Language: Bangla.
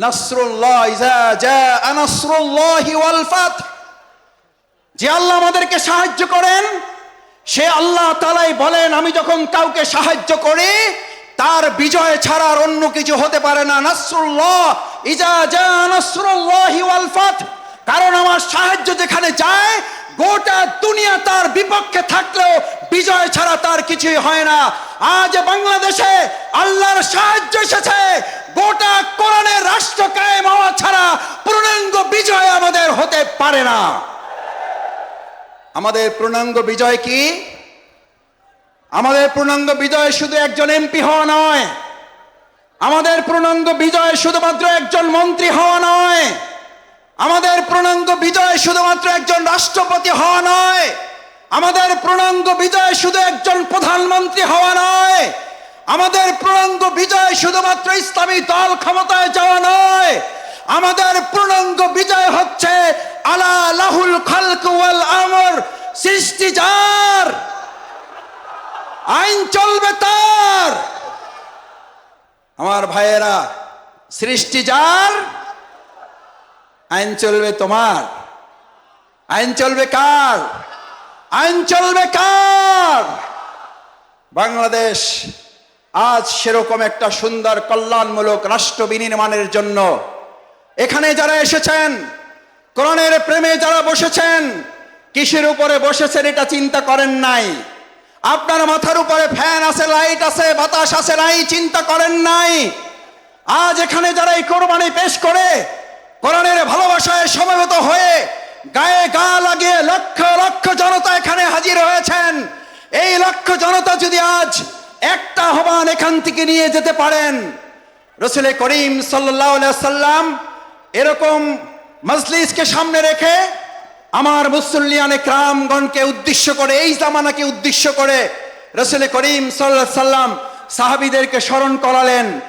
নাসরুল্লাহ ইযা জাআ নাসরুল্লাহি ওয়াল ফাত, যে আল্লাহ আমাদেরকে সাহায্য করেন সে আল্লাহ তাআলাই বলেন, আমি যখন কাউকে সাহায্য করি তার বিজয় ছাড়া আর অন্য কিছু হতে পারে না। নাসরুল্লাহ ইযা জাআ নাসরুল্লাহি ওয়াল ফাত, কারণ আমার সাহায্য যেখানে যায় গোটা দুনিয়া তার বিপক্ষে থাকলেও বিজয় ছাড়া তার কিছুই হয় না। আজ বাংলাদেশে আল্লাহর সাহায্য এসেছে, গোটা কোরআনের রাষ্ট্র কায়েম হওয়া ছাড়া পূর্ণাঙ্গ বিজয় আমাদের হতে পারে না। আমাদের পূর্ণাঙ্গ বিজয় কি? আমাদের পূর্ণাঙ্গ বিজয় শুধু একজন এমপি হওয়া নয়, আমাদের পূর্ণাঙ্গ বিজয় শুধুমাত্র একজন মন্ত্রী হওয়া নয়, আমাদের পূর্ণাঙ্গ বিজয় শুধুমাত্র একজন রাষ্ট্রপতি হওয়া নয়, আমাদের পূর্ণাঙ্গ বিজয় শুধু একজন প্রধানমন্ত্রী হওয়া নয়, আমাদের পূর্ণাঙ্গ বিজয় শুধুমাত্র ইসলামী দল ক্ষমতায় যাওয়া নয়, আমাদের পূর্ণাঙ্গ বিজয় হচ্ছে আলা লাহুল খালক ওয়াল আমর, সৃষ্টি যার, আইন চলবে তার। আমার ভাইয়েরা, সৃষ্টি যার, আইন চলবে তোমার। আইন চলবে কার? আইন চলবে কার? বাংলাদেশ আজ সেরকম একটা সুন্দর কল্যাণমূলক রাষ্ট্র বিনির্মাণের জন্য এখানে যারা এসেছেন, কোরআনের প্রেমে যারা বসেছেন, কিসের উপরে বসেছেন এটা চিন্তা করেন নাই। আপনার মাথার উপরে ফ্যান আছে, লাইট আছে, বাতাস আছে, নাই চিন্তা করেন নাই। আজ এখানে যারা এই কোরবানি পেশ করে কোরআনের ভালোবাসায় সমবেত হয়ে গায়ে গা লাগিয়ে লক্ষ লক্ষ জনতা এখানে হাজির হয়েছেন, এই লক্ষ জনতা যদি আজ একটা আহ্বান এখান থেকে নিয়ে যেতে পারেন, রাসূল করিম সাল্লাল্লাহু আলাইহি সাল্লাম এরকম মজলিসকে সামনে রেখে আমার মুসল্লিয়ানে কিরামগণকে উদ্দেশ্য করে, এই জামানাকে উদ্দেশ্য করে রাসূল করিম সাল্লাল্লাহু আলাইহি সাল্লাম সাহাবীদেরকে স্মরণ করালেন।